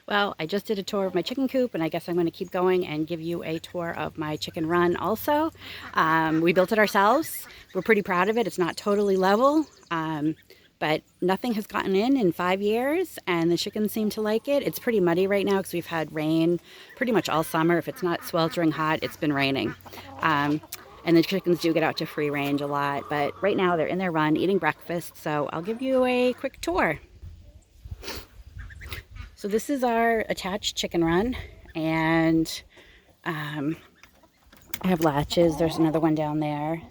Well, I just did a tour of my chicken coop, and I guess I'm going to keep going and give you a tour of my chicken run also. We built it ourselves. We're pretty proud of it. It's not totally level, but nothing has gotten in 5 years, and the chickens seem to like it. It's pretty muddy right now because we've had rain pretty much all summer. If it's not sweltering hot, it's been raining. And the chickens do get out to free range a lot, but right now they're in their run eating breakfast, so I'll give you a quick tour. So this is our attached chicken run, and I have latches. There's another one down there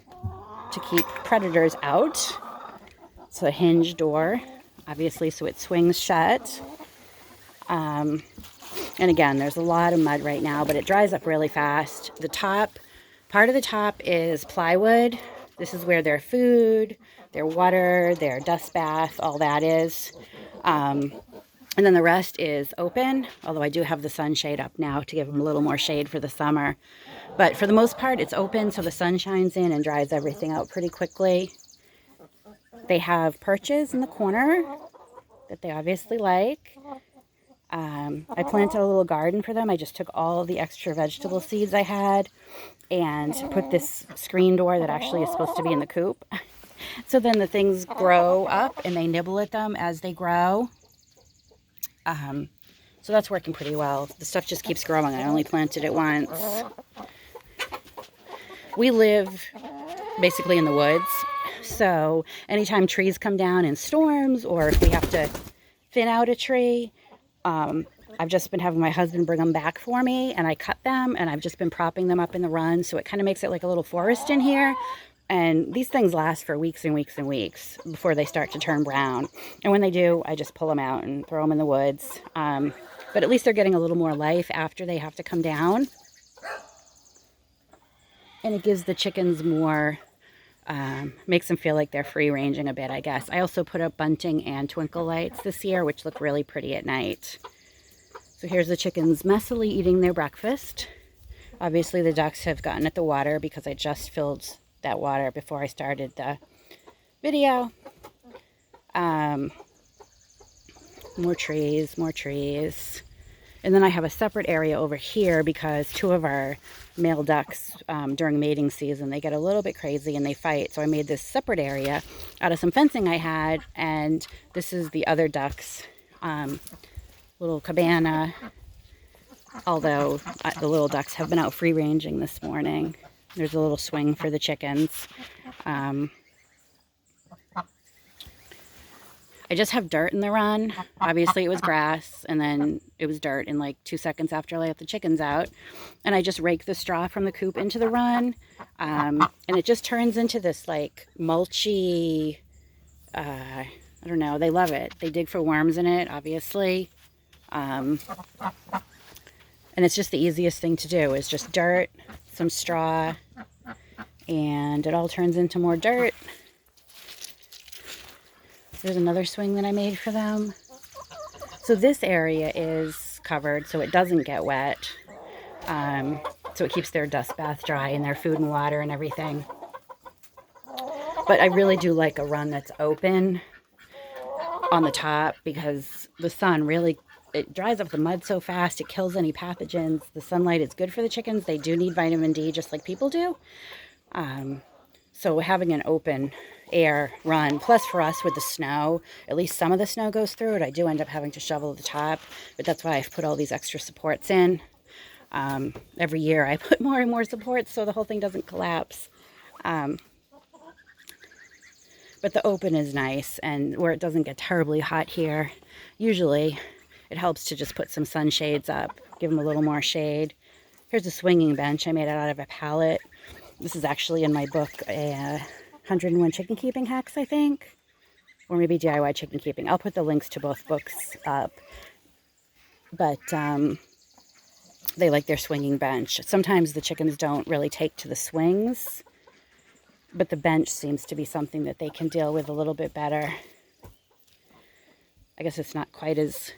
to keep predators out. It's a hinge door, obviously, so it swings shut. And again, there's a lot of mud right now, but it dries up really fast. The top, part of the top is plywood. This is where their food, their water, their dust bath, all that is. And then the rest is open, although I do have the sunshade up now to give them a little more shade for the summer. But for the most part, it's open so the sun shines in and dries everything out pretty quickly. They have perches in the corner that they obviously like. I planted a little garden for them. I just took all the extra vegetable seeds I had and put this screen door that actually is supposed to be in the coop. So then the things grow up and they nibble at them as they grow. So that's working pretty well. The stuff just keeps growing. I only planted it once. We live basically in the woods, so anytime trees come down in storms or if we have to thin out a tree, I've just been having my husband bring them back for me, and I cut them, and I've just been propping them up in the run, so it kind of makes it like a little forest in here. And these things last for weeks and weeks and weeks before they start to turn brown. And when they do, I just pull them out and throw them in the woods. But at least they're getting a little more life after they have to come down. And it gives the chickens more, makes them feel like they're free ranging a bit, I guess. I also put up bunting and twinkle lights this year, which look really pretty at night. So here's the chickens messily eating their breakfast. Obviously the ducks have gotten at the water because I just filled that water before I started the video. More trees, more trees. And then I have a separate area over here because two of our male ducks during mating season, they get a little bit crazy and they fight. So I made this separate area out of some fencing I had, and this is the other ducks, little cabana, although the little ducks have been out free ranging this morning. There's a little swing for the chickens. I just have dirt in the run. Obviously it was grass, and then it was dirt in like 2 seconds after I let the chickens out. And I just rake the straw from the coop into the run. And it just turns into this like mulchy, I don't know, they love it. They dig for worms in it, obviously. And it's just the easiest thing to do is just dirt, some straw, and it all turns into more dirt. There's another swing that I made for them. So this area is covered so it doesn't get wet. So it keeps their dust bath dry and their food and water and everything. But I really do like a run that's open on the top because the sun really, it dries up the mud so fast, it kills any pathogens. The sunlight is good for the chickens. They do need vitamin D just like people do. So having an open air run, plus for us with the snow, at least some of the snow goes through it. I do end up having to shovel the top, but that's why I've put all these extra supports in. Every year I put more and more supports so the whole thing doesn't collapse. But the open is nice, and where it doesn't get terribly hot here, usually it helps to just put some sunshades up, give them a little more shade. Here's a swinging bench. I made it out of a pallet. This is actually in my book, 101 Chicken Keeping Hacks, I think. Or maybe DIY Chicken Keeping. I'll put the links to both books up. But they like their swinging bench. Sometimes the chickens don't really take to the swings, but the bench seems to be something that they can deal with a little bit better. I guess it's not quite as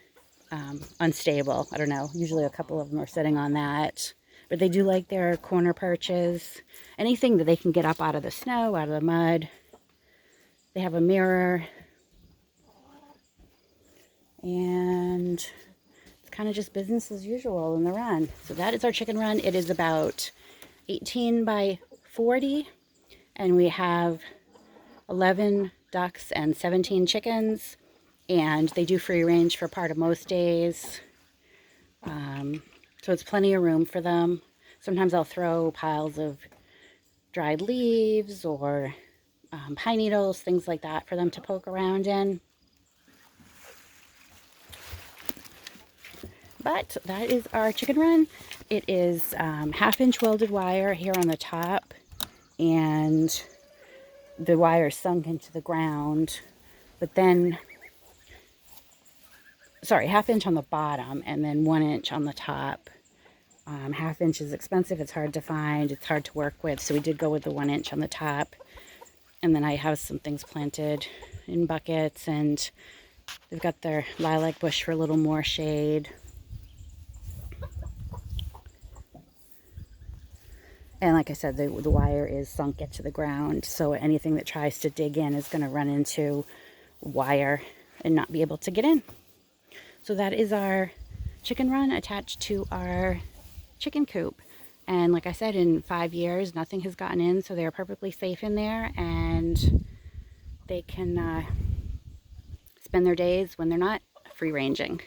unstable. I don't know. Usually a couple of them are sitting on that. But they do like their corner perches. Anything that they can get up out of the snow, out of the mud. They have a mirror. And it's kind of just business as usual in the run. So that is our chicken run. It is about 18 by 40, and we have 11 ducks and 17 chickens, and they do free range for part of most days. So it's plenty of room for them. Sometimes I'll throw piles of dried leaves or pine needles, things like that for them to poke around in. But that is our chicken run. It is 1/2-inch welded wire here on the top, and the wire sunk into the ground, but then, sorry, 1/2-inch on the bottom and then 1-inch on the top. 1/2-inch is expensive, it's hard to find, it's hard to work with, so we did go with the 1-inch on the top. And then I have some things planted in buckets, and they've got their lilac bush for a little more shade. And like I said, the wire is sunk into the ground, so anything that tries to dig in is going to run into wire and not be able to get in. So that is our chicken run attached to our chicken coop. And like I said, in 5 years, nothing has gotten in, so they're perfectly safe in there, and they can spend their days when they're not free ranging.